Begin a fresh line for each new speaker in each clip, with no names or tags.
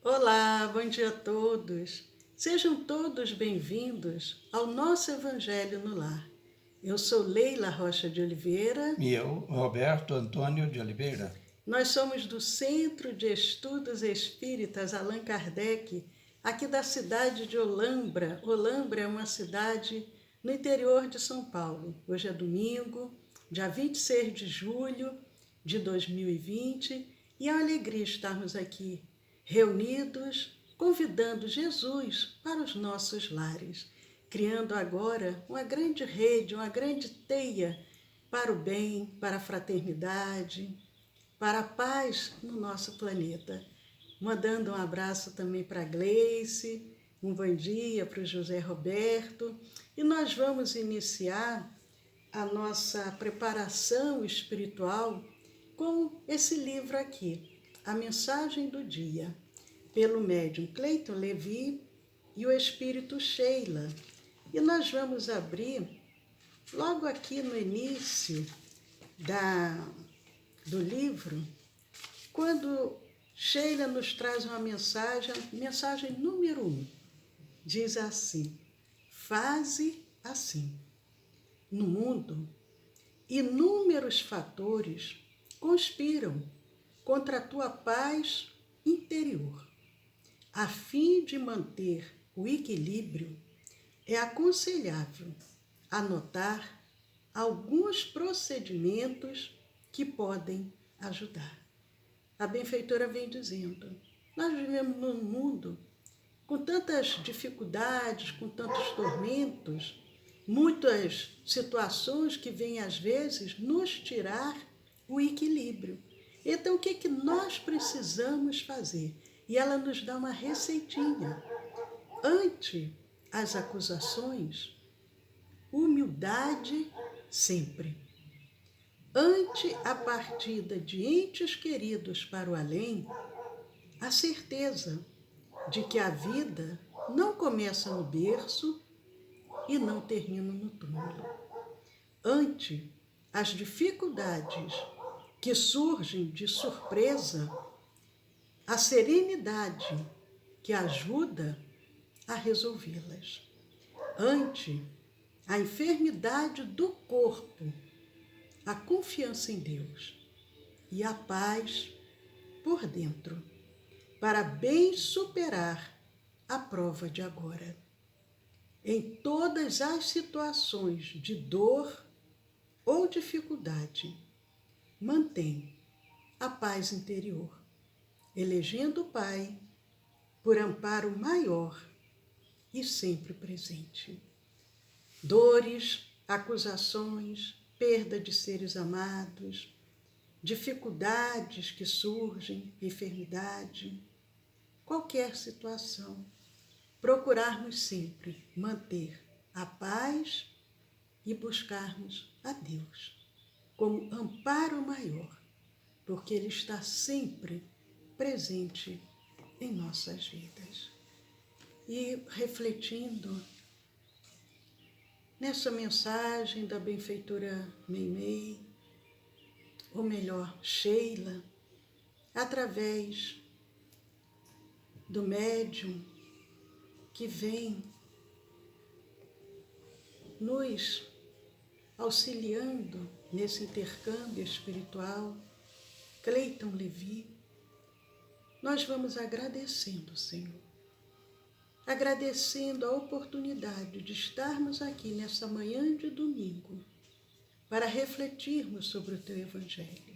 Olá, bom dia a todos. Sejam todos bem-vindos ao nosso Evangelho no Lar. Eu sou Leila Rocha de Oliveira.
E eu, Roberto Antônio de Oliveira.
Nós somos do Centro de Estudos Espíritas Allan Kardec, aqui da cidade de Olambra. Olambra é uma cidade no interior de São Paulo. Hoje é domingo, dia 26 de julho de 2020, e é uma alegria estarmos aqui reunidos, convidando Jesus para os nossos lares, criando agora uma grande rede, uma grande teia para o bem, para a fraternidade, para a paz no nosso planeta. Mandando um abraço também para a Gleice, um bom dia para o José Roberto. E nós vamos iniciar a nossa preparação espiritual com esse livro aqui, A Mensagem do Dia, pelo médium Cleiton Levi e o espírito Sheila. E nós vamos abrir logo aqui no início do livro, quando Sheila nos traz uma mensagem número 1. Diz assim: faze assim. No mundo, inúmeros fatores conspiram contra a tua paz interior. A fim de manter o equilíbrio, é aconselhável anotar alguns procedimentos que podem ajudar. A benfeitora vem dizendo: nós vivemos num mundo com tantas dificuldades, com tantos tormentos, muitas situações que vêm às vezes nos tirar o equilíbrio. Então, o que nós precisamos fazer? E ela nos dá uma receitinha. Ante as acusações, humildade sempre. Ante a partida de entes queridos para o além, a certeza de que a vida não começa no berço e não termina no túmulo. Ante as dificuldades que surgem de surpresa, a serenidade que ajuda a resolvê-las. Ante a enfermidade do corpo, a confiança em Deus e a paz por dentro, para bem superar a prova de agora. Em todas as situações de dor ou dificuldade, mantém a paz interior, elegendo o Pai por amparo maior e sempre presente. Dores, acusações, perda de seres amados, dificuldades que surgem, enfermidade, qualquer situação, procurarmos sempre manter a paz e buscarmos a Deus como amparo maior, porque Ele está sempre presente em nossas vidas. E refletindo nessa mensagem da benfeitora Meimei, ou melhor, Sheila, através do médium que vem nos auxiliando nesse intercâmbio espiritual, Cleiton Levi, nós vamos agradecendo, Senhor. Agradecendo a oportunidade de estarmos aqui nessa manhã de domingo para refletirmos sobre o Teu Evangelho.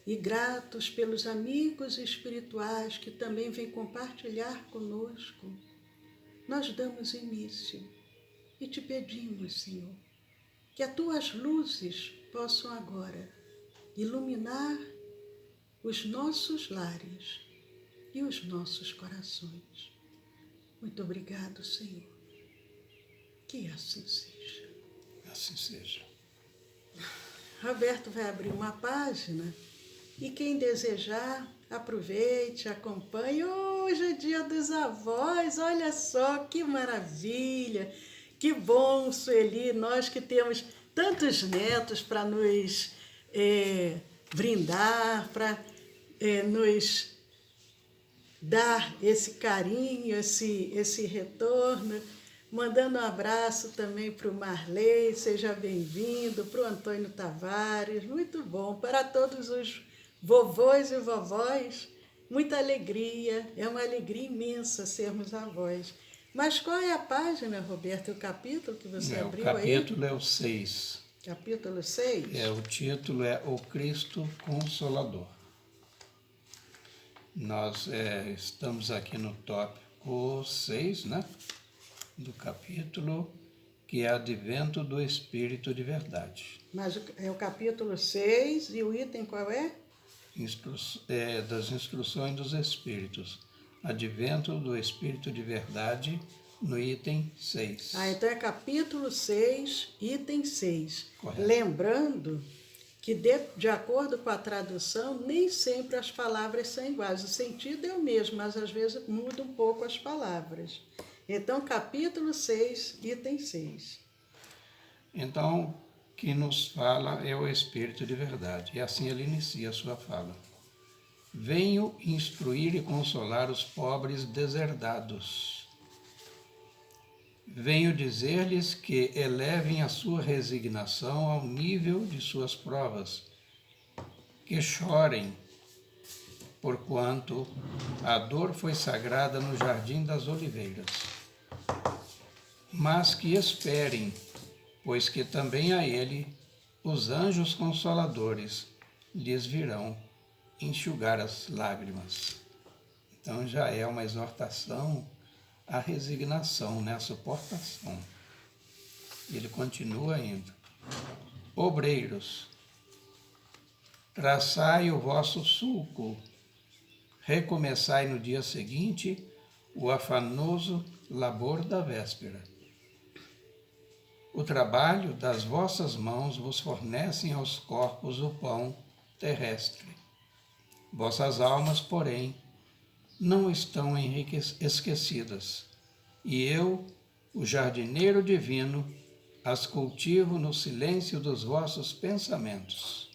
E gratos pelos amigos espirituais que também vêm compartilhar conosco, nós damos início e te pedimos, Senhor, que as Tuas luzes possam agora iluminar os nossos lares e os nossos corações. Muito obrigado, Senhor. Que assim seja.
Assim seja.
Roberto vai abrir uma página e quem desejar, aproveite, acompanhe. Hoje é dia dos avós, olha só que maravilha. Que bom, Sueli, nós que temos tantos netos para nos brindar, para nos dar esse carinho, esse retorno, mandando um abraço também para o Marley, seja bem-vindo, para o Antônio Tavares, muito bom, para todos os vovôs e vovós, muita alegria, é uma alegria imensa sermos avós. Mas qual é a página, Roberto, o capítulo que você abriu aí?
O capítulo é o 6.
Capítulo 6?
O título é O Cristo Consolador. Nós estamos aqui no tópico 6, né, do capítulo, que é Advento do Espírito de Verdade.
Mas é o capítulo 6 e o item qual é?
Das Instruções dos Espíritos. Advento do Espírito de Verdade, no item 6.
Então é capítulo 6, item 6.
Correto.
Lembrando que, de acordo com a tradução, nem sempre as palavras são iguais. O sentido é o mesmo, mas às vezes muda um pouco as palavras. Então, capítulo 6, item 6.
Então, quem nos fala é o Espírito de Verdade. E assim ele inicia a sua fala. Venho instruir e consolar os pobres deserdados. Venho dizer-lhes que elevem a sua resignação ao nível de suas provas, que chorem, porquanto a dor foi sagrada no jardim das oliveiras, mas que esperem, pois que também a ele os anjos consoladores lhes virão enxugar as lágrimas. Então já é uma exortação à resignação, né? À suportação. Ele continua ainda. Obreiros, traçai o vosso sulco, recomeçai no dia seguinte o afanoso labor da véspera. O trabalho das vossas mãos vos fornecem aos corpos o pão terrestre. Vossas almas, porém, não estão esquecidas, e eu, o jardineiro divino, as cultivo no silêncio dos vossos pensamentos.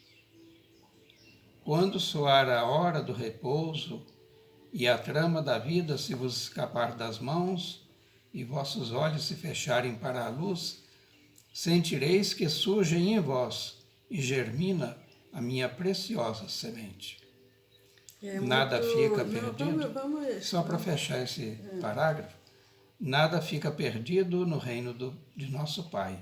Quando soar a hora do repouso e a trama da vida se vos escapar das mãos e vossos olhos se fecharem para a luz, sentireis que surge em vós e germina a minha preciosa semente. Nada fica perdido. Só para fechar esse parágrafo, nada fica perdido no reino de nosso Pai.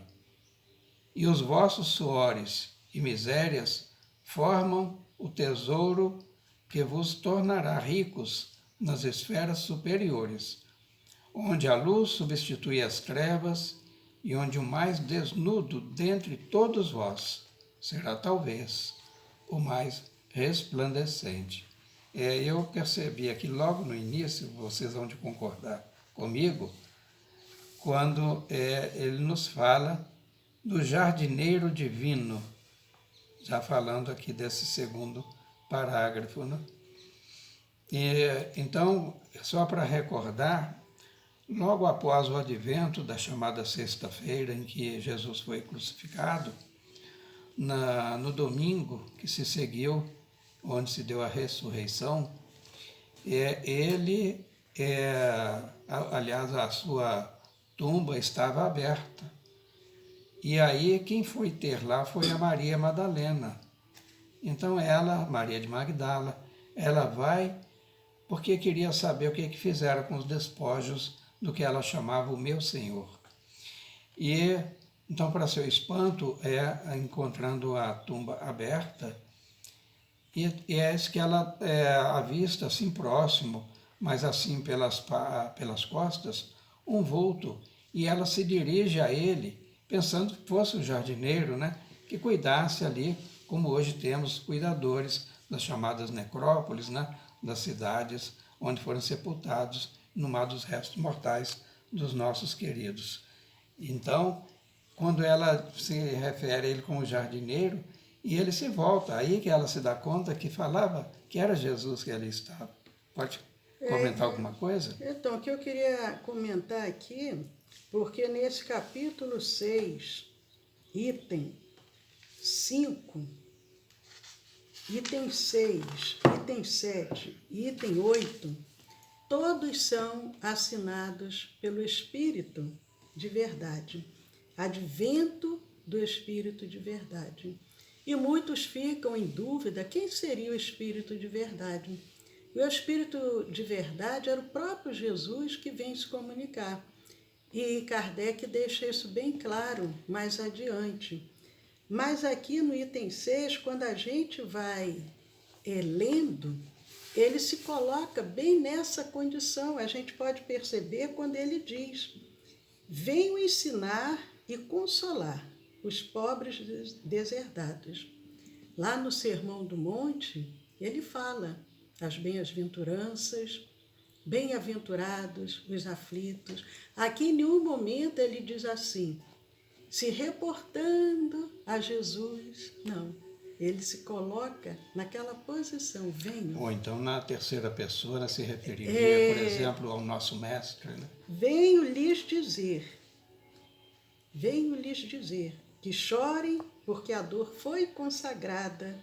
E os vossos suores e misérias formam o tesouro que vos tornará ricos nas esferas superiores, onde a luz substitui as trevas e onde o mais desnudo dentre todos vós será talvez o mais resplandecente. Eu percebi aqui logo no início, vocês vão de concordar comigo, quando ele nos fala do jardineiro divino, já falando aqui desse segundo parágrafo, né? Então, só para recordar, logo após o advento da chamada sexta-feira, em que Jesus foi crucificado, no domingo que se seguiu, onde se deu a ressurreição, aliás, a sua tumba estava aberta. E aí quem foi ter lá foi a Maria Madalena. Então ela, Maria de Magdala, ela vai porque queria saber o que fizeram com os despojos do que ela chamava o meu Senhor. E então, para seu espanto, encontrando a tumba aberta, e é que ela avista assim próximo, mas assim pelas costas, um vulto, e ela se dirige a ele, pensando que fosse o jardineiro, né, que cuidasse ali, como hoje temos cuidadores das chamadas necrópolis, né, das cidades onde foram sepultados, inumados restos mortais dos nossos queridos. Então, quando ela se refere a ele como jardineiro, e ele se volta, aí que ela se dá conta que falava que era Jesus que ali estava. Pode comentar alguma coisa?
Então, o que eu queria comentar aqui, porque nesse capítulo 6, item 5, item 6, item 7 e item 8, todos são assinados pelo Espírito de verdade. Advento do Espírito de verdade. E muitos ficam em dúvida quem seria o Espírito de verdade. E o Espírito de verdade era o próprio Jesus que vem se comunicar. E Kardec deixa isso bem claro mais adiante. Mas aqui no item 6, quando a gente vai lendo, ele se coloca bem nessa condição. A gente pode perceber quando ele diz: venho ensinar e consolar os pobres deserdados. Lá no Sermão do Monte, ele fala as bem-aventuranças, bem-aventurados os aflitos. Aqui em nenhum momento ele diz assim, se reportando a Jesus. Não, ele se coloca naquela posição, venho.
Ou então na terceira pessoa se referiria, por exemplo, ao nosso mestre, né?
Venho lhes dizer que chorem porque a dor foi consagrada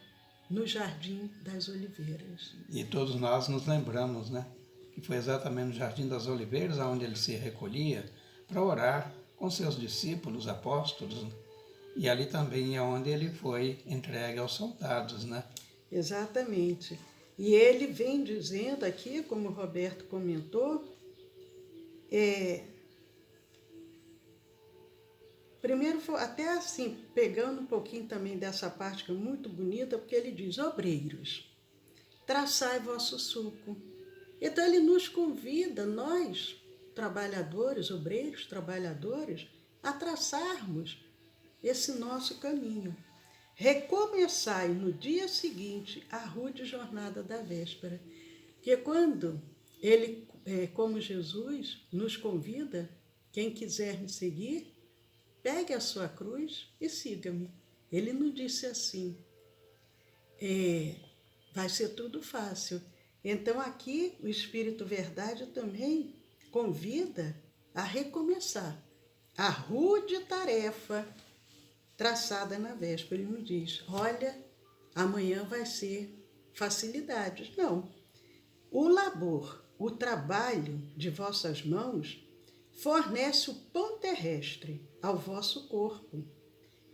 no Jardim das Oliveiras.
E todos nós nos lembramos, né? Que foi exatamente no Jardim das Oliveiras onde ele se recolhia para orar com seus discípulos, apóstolos, e ali também é onde ele foi entregue aos soldados, né?
Exatamente. E ele vem dizendo aqui, como o Roberto comentou, primeiro, até assim, pegando um pouquinho também dessa parte que é muito bonita, porque ele diz, obreiros, traçai vosso sulco. Então ele nos convida, nós, trabalhadores, obreiros, trabalhadores, a traçarmos esse nosso caminho. Recomeçai no dia seguinte a rude jornada da véspera. Porque quando ele, como Jesus, nos convida, quem quiser me seguir, pegue a sua cruz e siga-me. Ele não disse assim, vai ser tudo fácil. Então aqui o Espírito Verdade também convida a recomeçar a rude tarefa traçada na véspera. Ele não diz, olha, amanhã vai ser facilidades. Não. O labor, o trabalho de vossas mãos fornece o pão terrestre ao vosso corpo.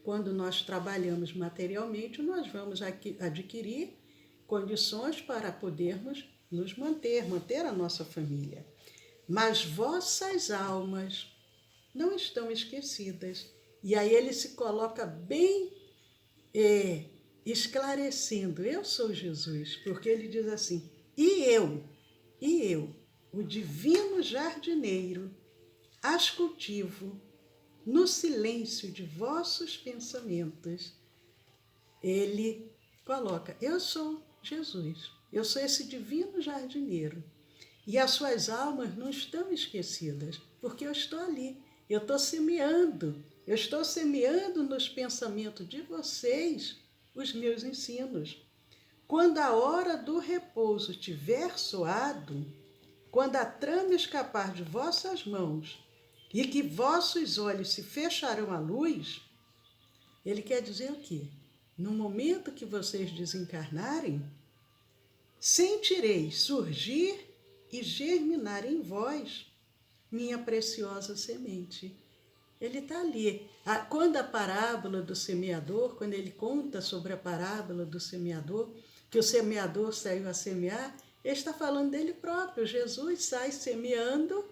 Quando nós trabalhamos materialmente, nós vamos adquirir condições para podermos nos manter a nossa família. Mas vossas almas não estão esquecidas. E aí ele se coloca bem esclarecendo, eu sou Jesus, porque ele diz assim, e eu, o divino jardineiro, as cultivo no silêncio de vossos pensamentos. Ele coloca, eu sou Jesus, eu sou esse divino jardineiro. E as suas almas não estão esquecidas, porque eu estou ali, eu estou semeando nos pensamentos de vocês os meus ensinos. Quando a hora do repouso tiver soado, quando a trama escapar de vossas mãos e que vossos olhos se fecharão à luz, ele quer dizer o quê? No momento que vocês desencarnarem, sentireis surgir e germinar em vós minha preciosa semente. Ele está ali. Quando a parábola do semeador, quando ele conta sobre a parábola do semeador, que o semeador saiu a semear, ele está falando dele próprio. Jesus sai semeando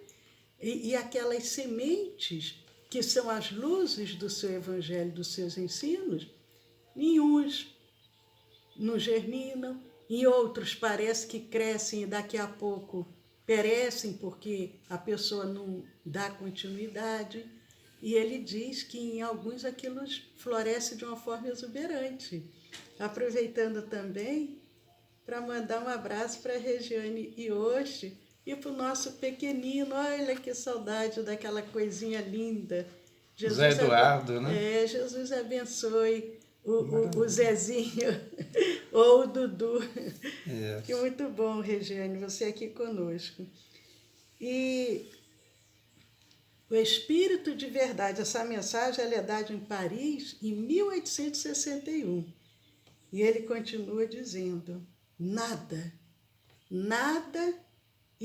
e aquelas sementes, que são as luzes do seu evangelho, dos seus ensinos, em uns não germinam, em outros parece que crescem e daqui a pouco perecem porque a pessoa não dá continuidade. E ele diz que em alguns aquilo floresce de uma forma exuberante. Aproveitando também para mandar um abraço para a Regiane Ioshi e para o nosso pequenino. Olha que saudade daquela coisinha linda.
Zé Eduardo, né?
Jesus abençoe o Zezinho ou o Dudu. Que muito bom, Regiane, você aqui conosco. E o Espírito de Verdade, essa mensagem ela é dada em Paris em 1861. E ele continua dizendo, nada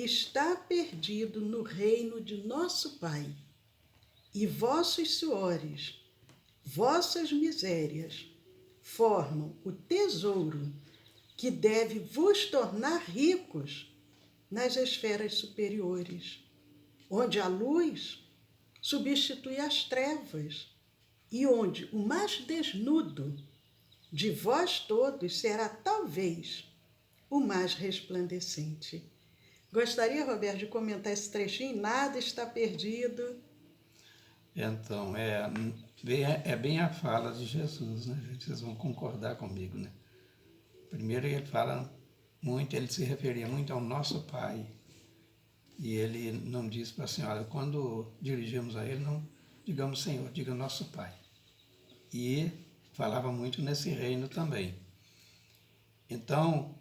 está perdido no reino de nosso Pai, e vossos suores, vossas misérias, formam o tesouro que deve vos tornar ricos nas esferas superiores, onde a luz substitui as trevas e onde o mais desnudo de vós todos será talvez o mais resplandecente. Gostaria, Roberto, de comentar esse trechinho? Nada está perdido.
Então, é bem a fala de Jesus, né, gente? Vocês vão concordar comigo, né? Primeiro ele fala muito, ele se referia muito ao nosso Pai. E ele não disse para a senhora, quando dirigimos a ele, não digamos Senhor, diga nosso Pai. E falava muito nesse reino também. Então,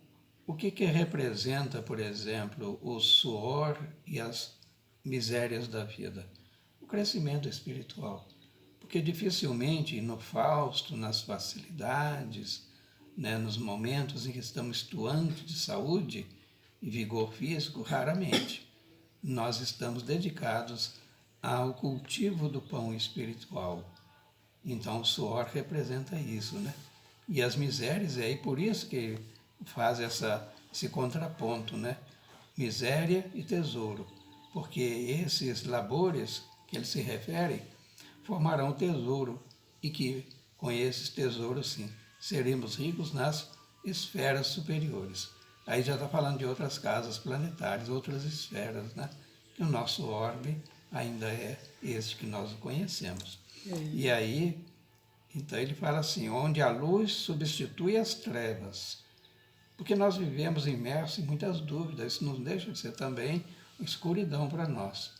o que representa, por exemplo, o suor e as misérias da vida? O crescimento espiritual. Porque dificilmente no Fausto, nas facilidades, né, nos momentos em que estamos estuantes de saúde e vigor físico, raramente nós estamos dedicados ao cultivo do pão espiritual. Então o suor representa isso, né? E as misérias, e por isso que faz esse contraponto, né? Miséria e tesouro, porque esses labores que ele se refere formarão tesouro e que com esses tesouros, sim, seremos ricos nas esferas superiores. Aí já está falando de outras casas planetárias, outras esferas, né? Que o nosso orbe ainda é este que nós conhecemos. E aí, então ele fala assim, onde a luz substitui as trevas. Porque nós vivemos imersos em muitas dúvidas, isso não deixa de ser também uma escuridão para nós.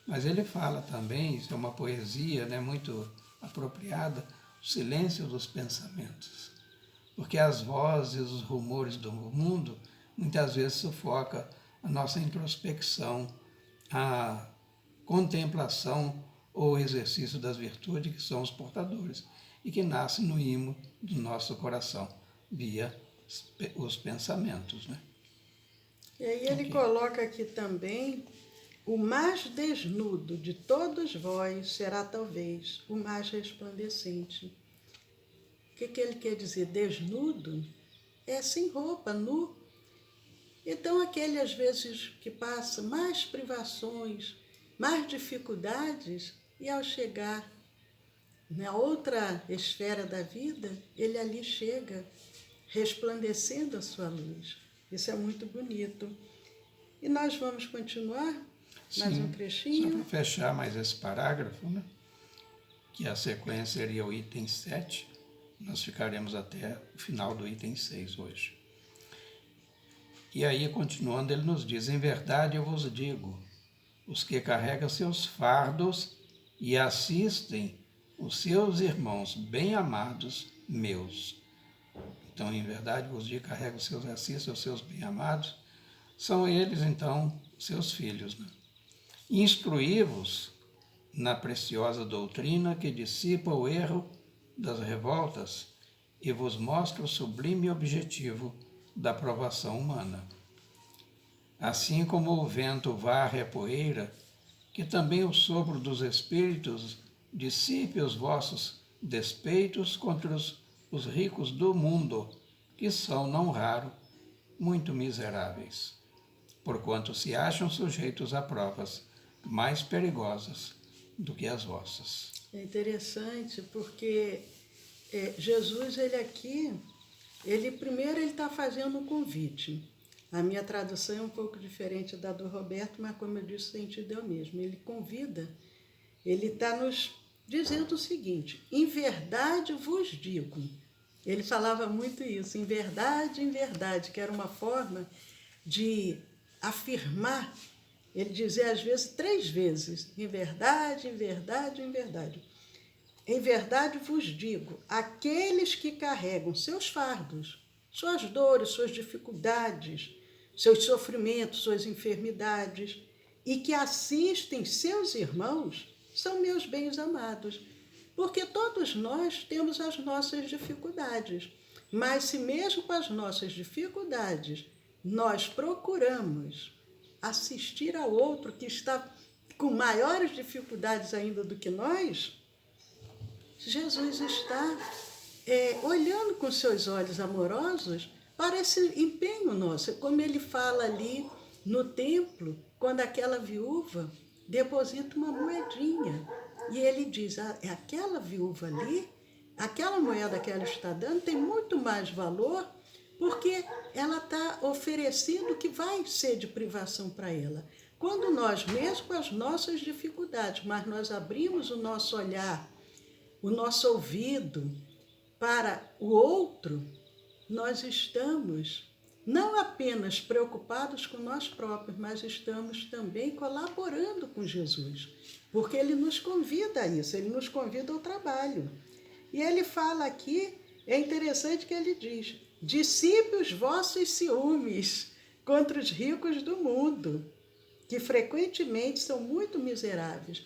Mas ele fala também, isso é uma poesia, né, muito apropriada, o silêncio dos pensamentos. Porque as vozes, os rumores do mundo, muitas vezes sufoca a nossa introspecção, a contemplação ou exercício das virtudes que são os portadores e que nascem no imo do nosso coração, via os pensamentos, né?
E aí ele coloca aqui também, o mais desnudo de todos vós será talvez o mais resplandecente. O que ele quer dizer? Desnudo é sem roupa, nu. Então aquele às vezes que passa mais privações, mais dificuldades, e ao chegar na outra esfera da vida, ele ali chega resplandecendo a sua luz. Isso é muito bonito. E nós vamos continuar mais um trechinho.
Só para fechar mais esse parágrafo, né? Que a sequência seria o item 7, nós ficaremos até o final do item 6 hoje. E aí, continuando, ele nos diz, em verdade eu vos digo, os que carregam seus fardos e assistem os seus irmãos bem-amados meus. Então, em verdade vos digo, carregam os seus, assistem os seus bem-amados, são eles, então, seus filhos, né? Instruí-vos na preciosa doutrina que dissipa o erro das revoltas e vos mostra o sublime objetivo da provação humana. Assim como o vento varre a poeira, que também o sopro dos espíritos dissipe os vossos despeitos contra os ricos do mundo, que são, não raro, muito miseráveis, porquanto se acham sujeitos a provas mais perigosas do que as vossas.
É interessante porque Jesus, ele aqui, primeiro ele está fazendo um convite. A minha tradução é um pouco diferente da do Roberto, mas como eu disse, o sentido é o mesmo. Ele convida, ele está nos dizendo o seguinte, em verdade vos digo. Ele falava muito isso, em verdade, que era uma forma de afirmar. Ele dizia às vezes 3 vezes, em verdade, em verdade, em verdade. Em verdade vos digo, aqueles que carregam seus fardos, suas dores, suas dificuldades, seus sofrimentos, suas enfermidades, e que assistem seus irmãos, são meus bens amados. Porque todos nós temos as nossas dificuldades, mas se mesmo com as nossas dificuldades nós procuramos assistir ao outro que está com maiores dificuldades ainda do que nós, Jesus está olhando com seus olhos amorosos para esse empenho nosso. Como ele fala ali no templo, quando aquela viúva deposita uma moedinha. E ele diz, aquela viúva ali, aquela moeda que ela está dando tem muito mais valor porque ela está oferecendo o que vai ser de privação para ela. Quando nós, mesmo com as nossas dificuldades, mas nós abrimos o nosso olhar, o nosso ouvido para o outro, nós estamos não apenas preocupados com nós próprios, mas estamos também colaborando com Jesus, porque ele nos convida a isso, ele nos convida ao trabalho. E ele fala aqui, é interessante que ele diz, dissipe os vossos ciúmes contra os ricos do mundo, que frequentemente são muito miseráveis.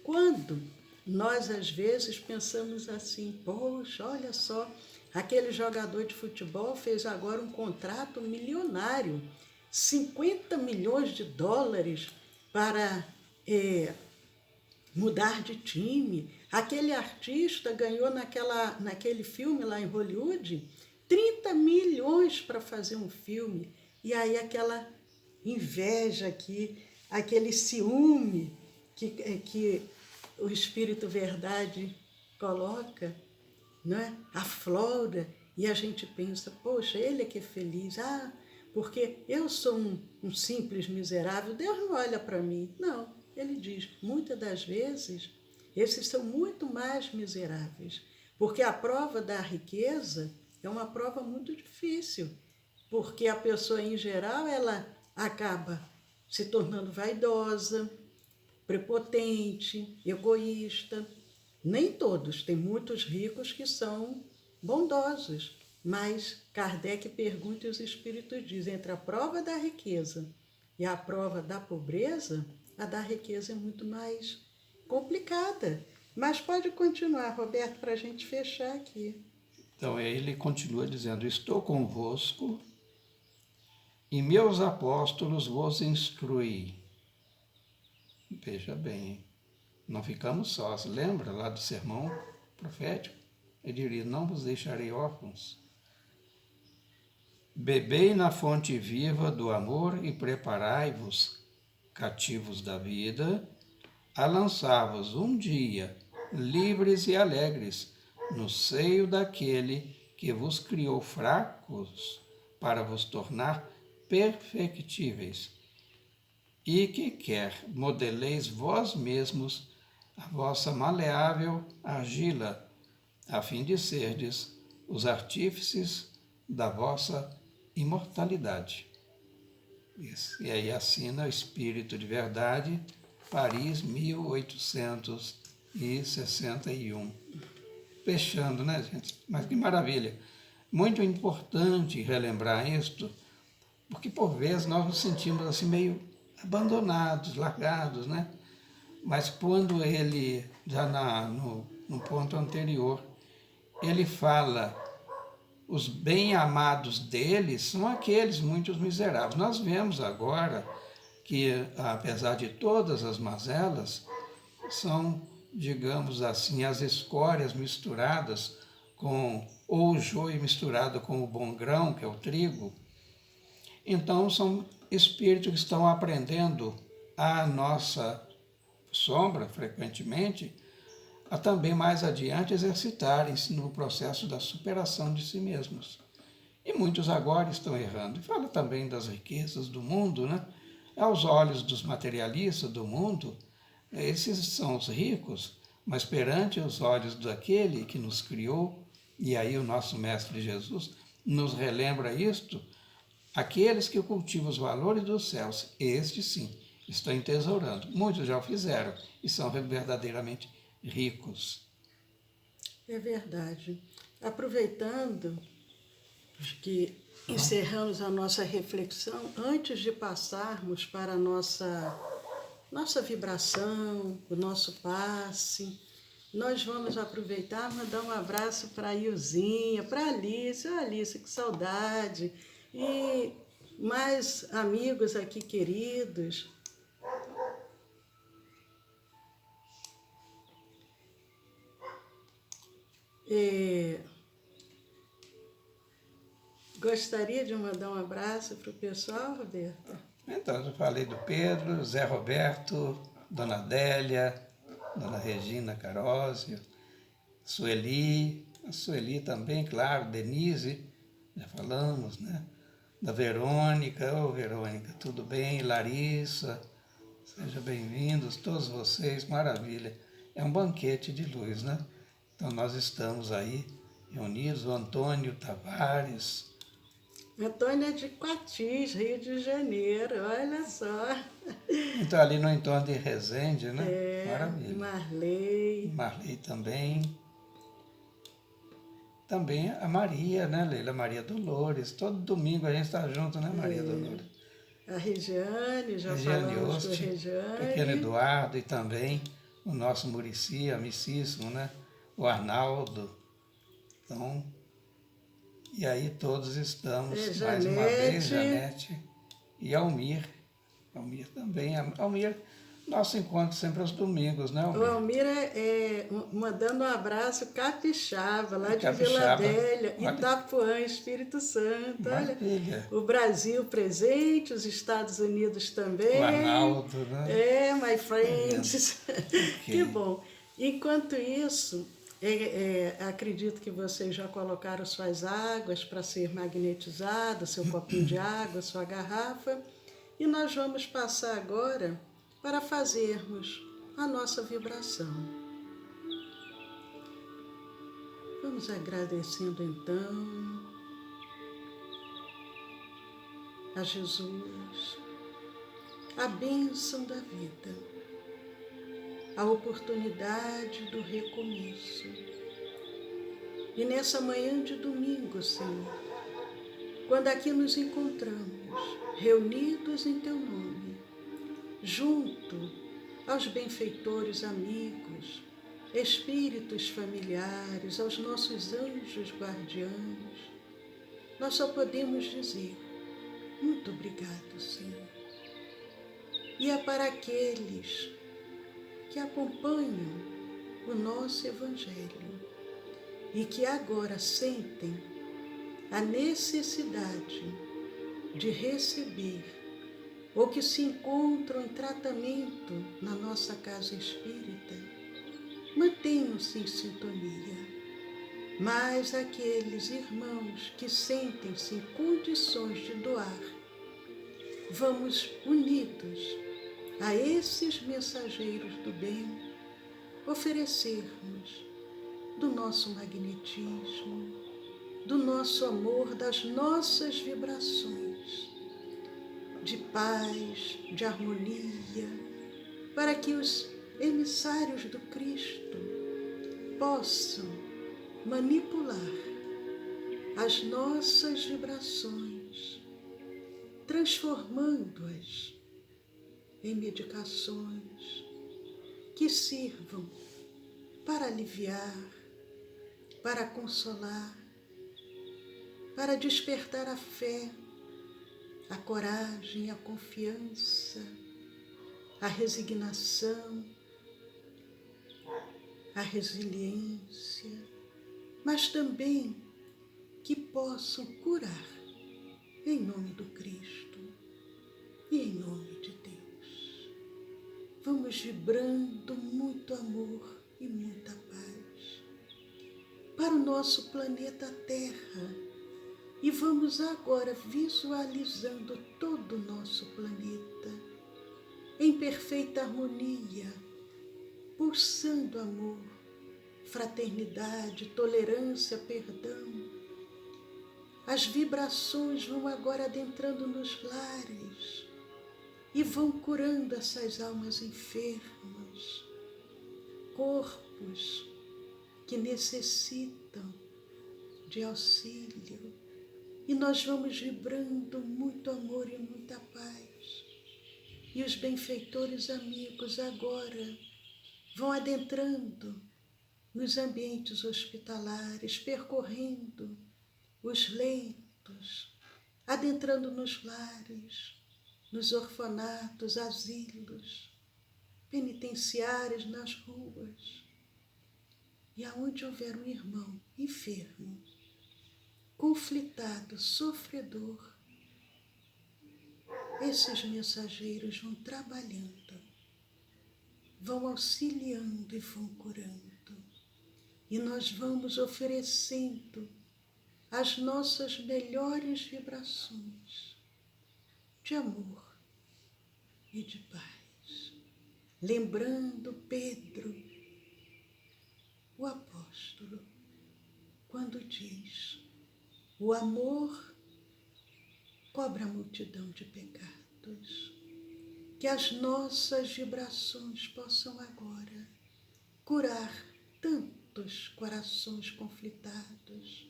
Quando nós, às vezes, pensamos assim, poxa, olha só, aquele jogador de futebol fez agora um contrato milionário, 50 milhões de dólares para mudar de time. Aquele artista ganhou naquele filme lá em Hollywood 30 milhões para fazer um filme. E aí aquela inveja aqui, aquele ciúme que o Espírito Verdade coloca, não é? Aflora, e a gente pensa, poxa, ele é que é feliz, porque eu sou um simples miserável, Deus não olha para mim. Não, ele diz, muitas das vezes, esses são muito mais miseráveis, porque a prova da riqueza é uma prova muito difícil, porque a pessoa, em geral, ela acaba se tornando vaidosa, prepotente, egoísta. Nem todos, tem muitos ricos que são bondosos, mas Kardec pergunta e os espíritos dizem, entre a prova da riqueza e a prova da pobreza, a da riqueza é muito mais complicada. Mas pode continuar, Roberto, para a gente fechar aqui.
Então, ele continua dizendo, estou convosco e meus apóstolos vos instruí. Veja bem, não ficamos sós. Lembra lá do sermão profético? Ele diria, não vos deixarei órfãos. Bebei na fonte viva do amor e preparai-vos, cativos da vida, a lançar-vos um dia, livres e alegres, no seio daquele que vos criou fracos para vos tornar perfectíveis, e que quer modeleis vós mesmos a vossa maleável argila, a fim de serdes os artífices da vossa imortalidade. Isso. E aí assina o Espírito de Verdade, Paris, 1861. Fechando, né, gente? Mas que maravilha. Muito importante relembrar isto, porque por vezes nós nos sentimos assim meio abandonados, largados, né? Mas quando ele, já no ponto anterior, ele fala, os bem-amados deles são aqueles muitos miseráveis. Nós vemos agora que, apesar de todas as mazelas, são, digamos assim, as escórias misturadas ou o joio misturado com o bom grão, que é o trigo. Então, são espíritos que estão aprendendo a nossa sombra, frequentemente, a também mais adiante exercitarem-se no processo da superação de si mesmos. E muitos agora estão errando. E fala também das riquezas do mundo, né? Aos olhos dos materialistas do mundo, esses são os ricos, mas perante os olhos daquele que nos criou, e aí o nosso Mestre Jesus nos relembra isto, aqueles que cultivam os valores dos céus, estes sim, estão entesourando. Muitos já o fizeram e são verdadeiramente ricos.
É verdade. Aproveitando que encerramos a nossa reflexão, antes de passarmos para a nossa vibração, o nosso passe, nós vamos aproveitar e mandar um abraço para a Ilzinha, para a Alice. Alice, que saudade! E mais amigos aqui queridos. Gostaria de mandar um abraço para o pessoal, Roberto?
Então, eu falei do Pedro, Zé Roberto, Dona Adélia, Dona Regina Carósio, Sueli, a Sueli também, claro, Denise, já falamos, né? Da Verônica, Verônica, tudo bem? Larissa, sejam bem-vindos, todos vocês, maravilha. É um banquete de luz, né? Então nós estamos aí reunidos, o Antônio Tavares.
Antônio é de Quatis, Rio de Janeiro, olha só.
Então ali no entorno de Resende, né?
Maravilha. Marley.
Marley também. Também a Maria, né, Leila? Maria Dolores. Todo domingo a gente está junto, né, Maria Dolores?
A Regiane, já
Regiane
falamos
Oste,
com a Regiane.
Pequeno Eduardo e também o nosso Muricy, amicíssimo, né? O Arnaldo. Então, e aí todos estamos, mais uma vez, Janete e Almir. Almir também. Almir, nosso encontro sempre aos domingos, né, Almir?
O Almir mandando um abraço capixaba, lá de Vila Velha, Itapuã, Espírito Santo.
Maravilha.
Olha, o Brasil presente, os Estados Unidos também.
O Arnaldo, né?
My friends. Okay. Que bom. Enquanto isso, acredito que vocês já colocaram suas águas para ser magnetizado, seu copinho de água, sua garrafa. E nós vamos passar agora para fazermos a nossa vibração. Vamos agradecendo então a Jesus, a bênção da vida, a oportunidade do recomeço. E nessa manhã de domingo, Senhor, quando aqui nos encontramos, reunidos em Teu nome, junto aos benfeitores amigos, espíritos familiares, aos nossos anjos guardiães, nós só podemos dizer, muito obrigado, Senhor. E é para aqueles que acompanham o nosso Evangelho e que agora sentem a necessidade de receber ou que se encontram em tratamento na nossa casa espírita, mantenham-se em sintonia. Mas aqueles irmãos que sentem-se em condições de doar, vamos unidos a esses mensageiros do bem oferecermos do nosso magnetismo, do nosso amor, das nossas vibrações, de paz, de harmonia, para que os emissários do Cristo possam manipular as nossas vibrações, transformando-as em medicações que sirvam para aliviar, para consolar, para despertar a fé, a coragem, a confiança, a resignação, a resiliência, mas também que possam curar em nome do Cristo e em nome de Deus. Vamos vibrando muito amor e muita paz para o nosso planeta Terra. E vamos agora visualizando todo o nosso planeta em perfeita harmonia, pulsando amor, fraternidade, tolerância, perdão. As vibrações vão agora adentrando nos lares e vão curando essas almas enfermas, corpos que necessitam de auxílio. E nós vamos vibrando muito amor e muita paz. E os benfeitores amigos agora vão adentrando nos ambientes hospitalares, percorrendo os leitos, adentrando nos lares, nos orfanatos, asilos, penitenciários, nas ruas. E aonde houver um irmão enfermo, conflitado, sofredor, esses mensageiros vão trabalhando, vão auxiliando e vão curando. E nós vamos oferecendo as nossas melhores vibrações de amor e de paz. Lembrando Pedro, o apóstolo, quando diz: o amor cobre a multidão de pecados. Que as nossas vibrações possam agora curar tantos corações conflitados,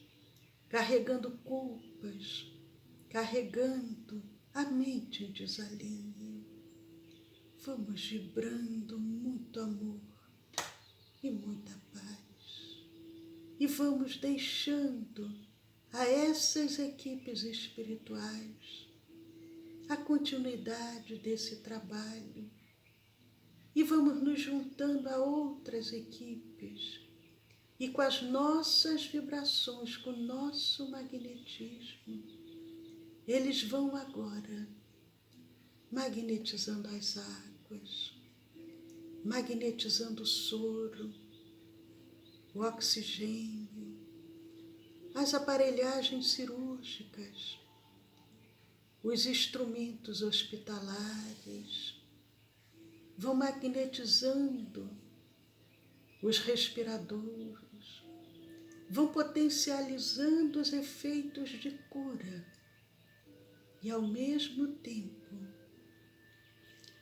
carregando culpas, carregando a mente em desalinho. Vamos vibrando muito amor e muita paz. E vamos deixando a essas equipes espirituais a continuidade desse trabalho. E vamos nos juntando a outras equipes. E com as nossas vibrações, com o nosso magnetismo, eles vão agora magnetizando as águas, magnetizando o soro, o oxigênio, as aparelhagens cirúrgicas, os instrumentos hospitalares, vão magnetizando os respiradores, vão potencializando os efeitos de cura e, ao mesmo tempo,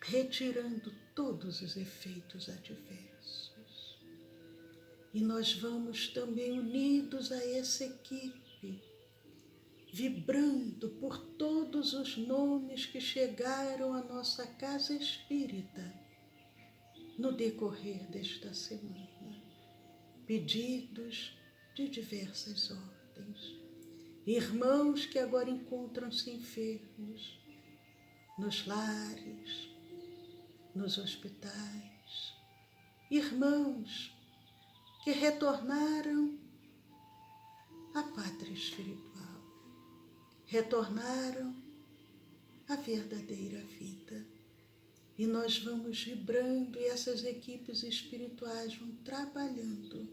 retirando todos os efeitos adversos. E nós vamos também unidos a essa equipe, vibrando por todos os nomes que chegaram à nossa casa espírita no decorrer desta semana. Pedidos de diversas ordens. Irmãos que agora encontram-se enfermos nos lares, nos hospitais. Irmãos que retornaram à pátria espiritual. Retornaram à verdadeira vida. E nós vamos vibrando e essas equipes espirituais vão trabalhando,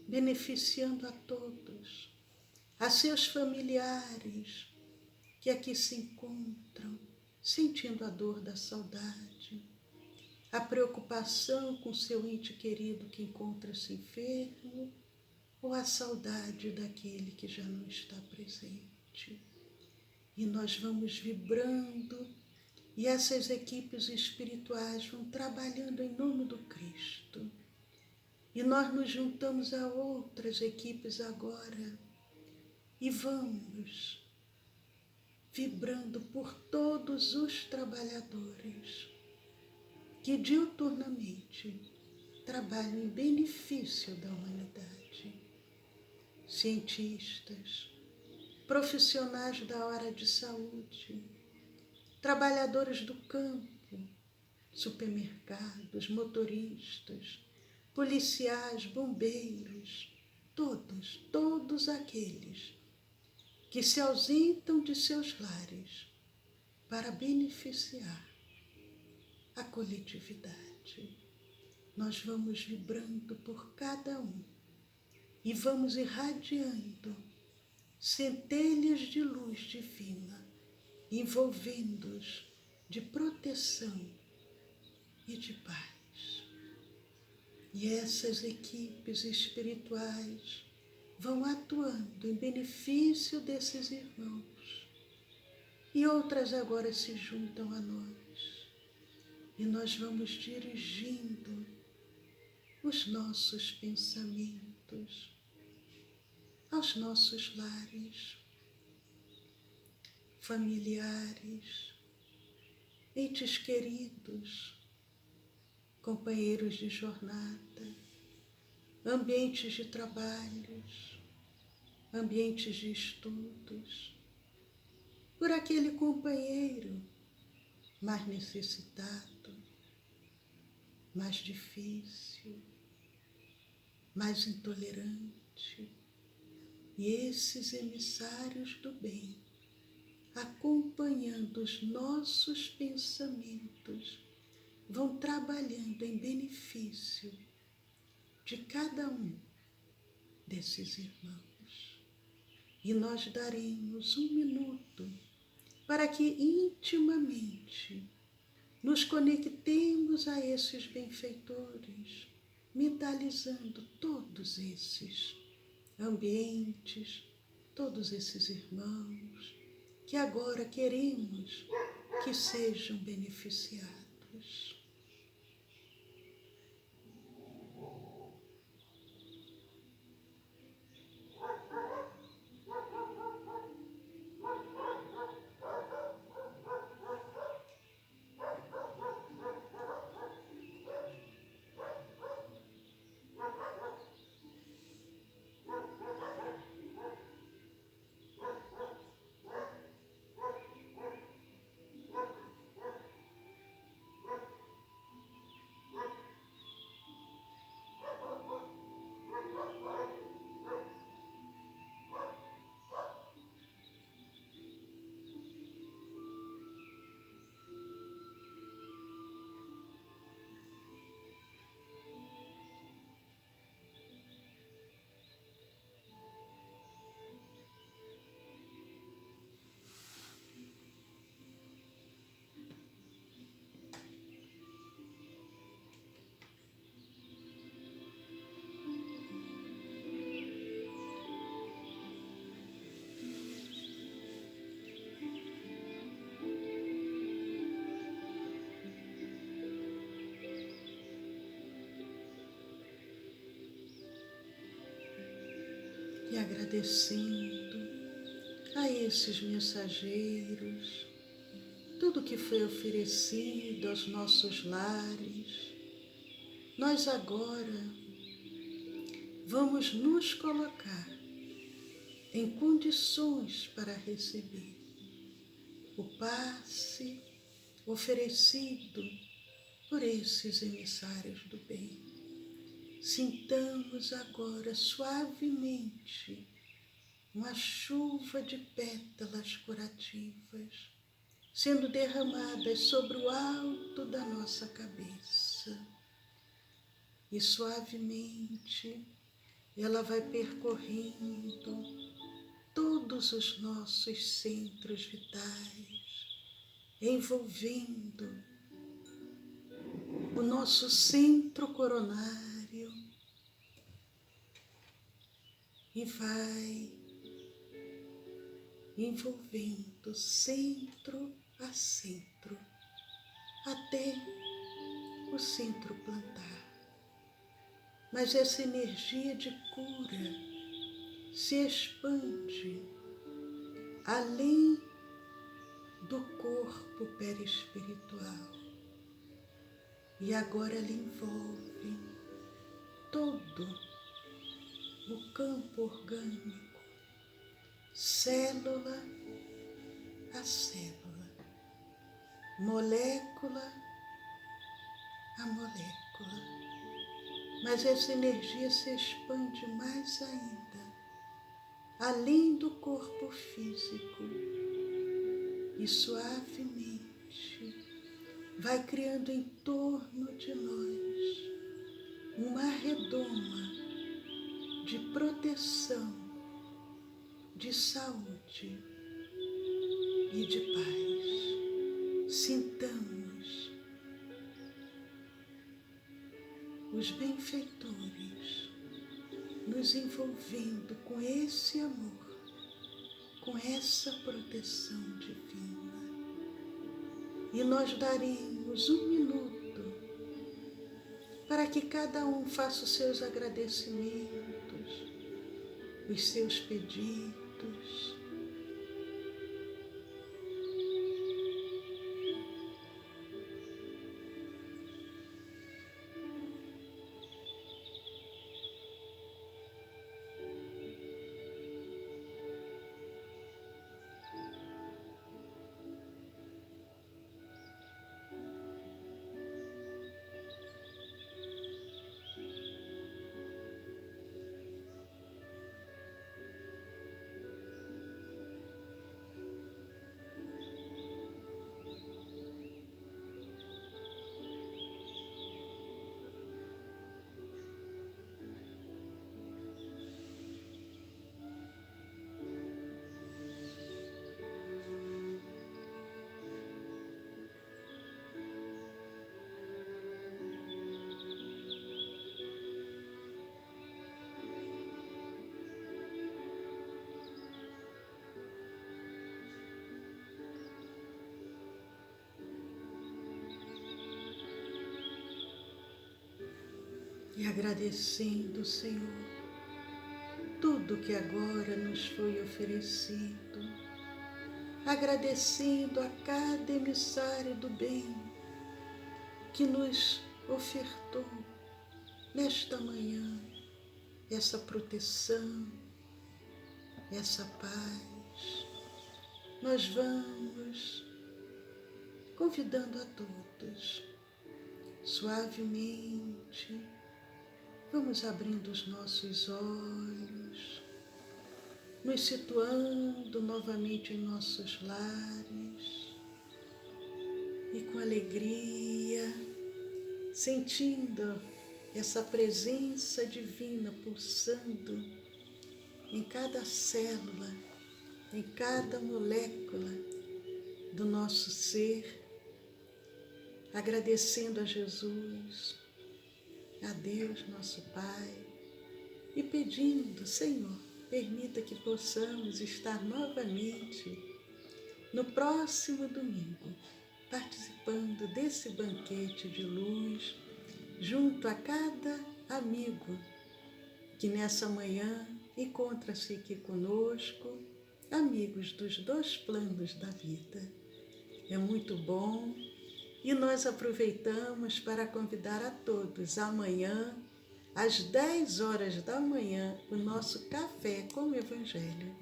beneficiando a todos, a seus familiares que aqui se encontram, sentindo a dor da saudade, a preocupação com seu ente querido que encontra-se enfermo, ou a saudade daquele que já não está presente. E nós vamos vibrando e essas equipes espirituais vão trabalhando em nome do Cristo. E nós nos juntamos a outras equipes agora e vamos vibrando por todos os trabalhadores que diuturnamente trabalham em benefício da humanidade. Cientistas, profissionais da área de saúde, trabalhadores do campo, supermercados, motoristas, policiais, bombeiros, todos aqueles que se ausentam de seus lares para beneficiar a coletividade. Nós vamos vibrando por cada um e vamos irradiando centelhas de luz divina, envolvendo-os de proteção e de paz. E essas equipes espirituais vão atuando em benefício desses irmãos. E outras agora se juntam a nós. E nós vamos dirigindo os nossos pensamentos aos nossos lares, familiares, entes queridos, companheiros de jornada, ambientes de trabalhos, ambientes de estudos, por aquele companheiro mais necessitado, mais difícil, mais intolerante. E esses emissários do bem, acompanhando os nossos pensamentos, vão trabalhando em benefício de cada um desses irmãos. E nós daremos 1 minuto para que intimamente nos conectemos a esses benfeitores, mentalizando todos esses ambientes, todos esses irmãos que agora queremos que sejam beneficiados. E agradecendo a esses mensageiros, tudo que foi oferecido aos nossos lares, nós agora vamos nos colocar em condições para receber o passe oferecido por esses emissários do bem. Sintamos agora suavemente uma chuva de pétalas curativas sendo derramadas sobre o alto da nossa cabeça. E suavemente ela vai percorrendo todos os nossos centros vitais, envolvendo o nosso centro coronário e vai envolvendo centro a centro até o centro plantar. Mas essa energia de cura se expande além do corpo perispiritual. E agora ela envolve todo o campo orgânico, célula a célula, molécula a molécula. Mas essa energia se expande mais ainda, além do corpo físico, e suavemente vai criando em torno de nós uma redoma de proteção, de saúde e de paz. Sintamos os benfeitores nos envolvendo com esse amor, com essa proteção divina. E nós daremos 1 minuto para que cada um faça os seus agradecimentos, os seus pedidos. e agradecendo, Senhor, tudo que agora nos foi oferecido, agradecendo a cada emissário do bem que nos ofertou nesta manhã essa proteção, essa paz. Nós vamos convidando a todos, suavemente, vamos abrindo os nossos olhos, nos situando novamente em nossos lares e com alegria, sentindo essa presença divina pulsando em cada célula, em cada molécula do nosso ser, agradecendo a Jesus, a Deus, nosso Pai, e pedindo, Senhor, permita que possamos estar novamente no próximo domingo, participando desse banquete de luz, junto a cada amigo que nessa manhã encontra-se aqui conosco, amigos dos dois planos da vida. É muito bom e nós aproveitamos para convidar a todos amanhã, às 10 horas da manhã, o nosso Café com o Evangelho.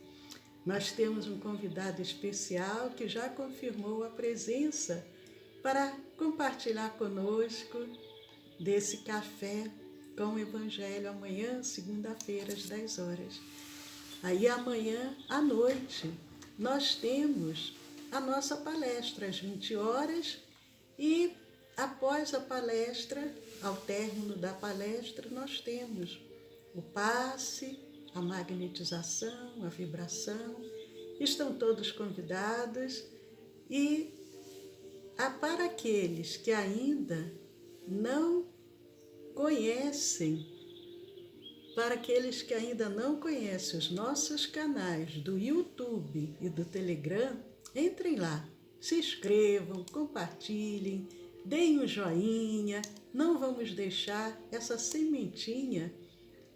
Nós temos um convidado especial que já confirmou a presença para compartilhar conosco desse Café com o Evangelho amanhã, segunda-feira, às 10 horas. Aí amanhã à noite nós temos a nossa palestra às 20 horas e após a palestra, ao término da palestra, nós temos o passe, a magnetização, a vibração. Estão todos convidados e para aqueles que ainda não conhecem, para aqueles que ainda não conhecem os nossos canais do YouTube e do Telegram, entrem lá, se inscrevam, compartilhem, deem um joinha, não vamos deixar essa sementinha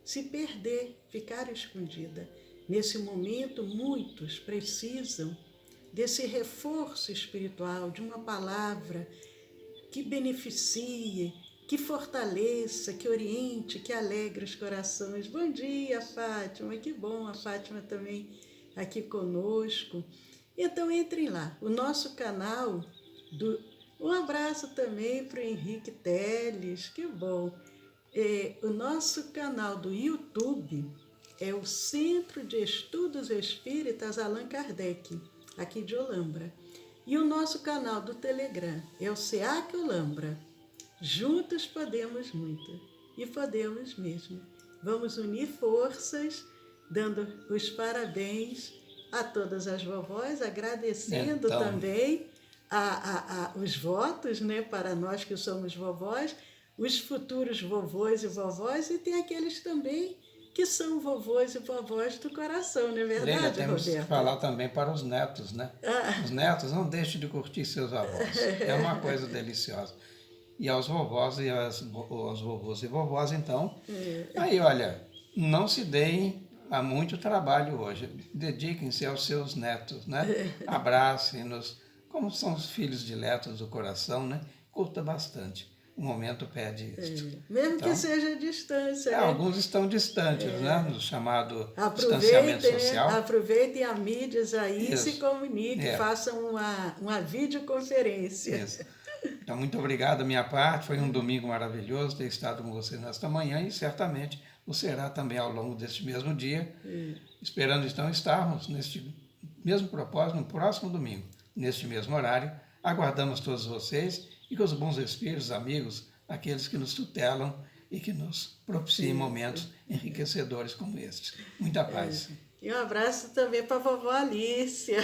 se perder, ficar escondida. Nesse momento, muitos precisam desse reforço espiritual, de uma palavra que beneficie, que fortaleça, que oriente, que alegre os corações. Bom dia, Fátima, que bom, a Fátima também aqui conosco. Então, entrem lá, o nosso canal, um abraço também para o Henrique Teles, que bom. O nosso canal do YouTube é o Centro de Estudos Espíritas Allan Kardec, aqui de Olambra. E o nosso canal do Telegram é o SEAC Olambra. Juntos podemos muito, e podemos mesmo. Vamos unir forças, dando os parabéns a todas as vovós, agradecendo também os votos, né, para nós que somos vovós, os futuros vovôs e vovós, e tem aqueles também que são vovôs e vovós do coração, não é verdade,
Leila, temos
Roberto?
que falar também para os netos, né? Os netos não deixem de curtir seus avós, é uma coisa deliciosa. E aos vovós e aos vovôs e vovós, então, aí olha, não se deem a muito trabalho hoje, dediquem-se aos seus netos, né? Abracem-nos, como são os filhos diletos do coração, né? Curta bastante. O momento pede isso.
Mesmo então, que seja a distância. Né?
Alguns estão distantes, né? No chamado distanciamento social.
Né? Aproveitem as mídias aí, se comuniquem, façam uma videoconferência.
Isso. Então, muito obrigado da minha parte. Foi um domingo maravilhoso ter estado com você nesta manhã e certamente o será também ao longo deste mesmo dia. Esperando então estarmos neste mesmo propósito no próximo domingo, neste mesmo horário. Aguardamos todos vocês e que os bons espíritos, amigos, aqueles que nos tutelam e que nos propiciem momentos enriquecedores como estes. Muita paz.
E um abraço também para a vovó Alícia.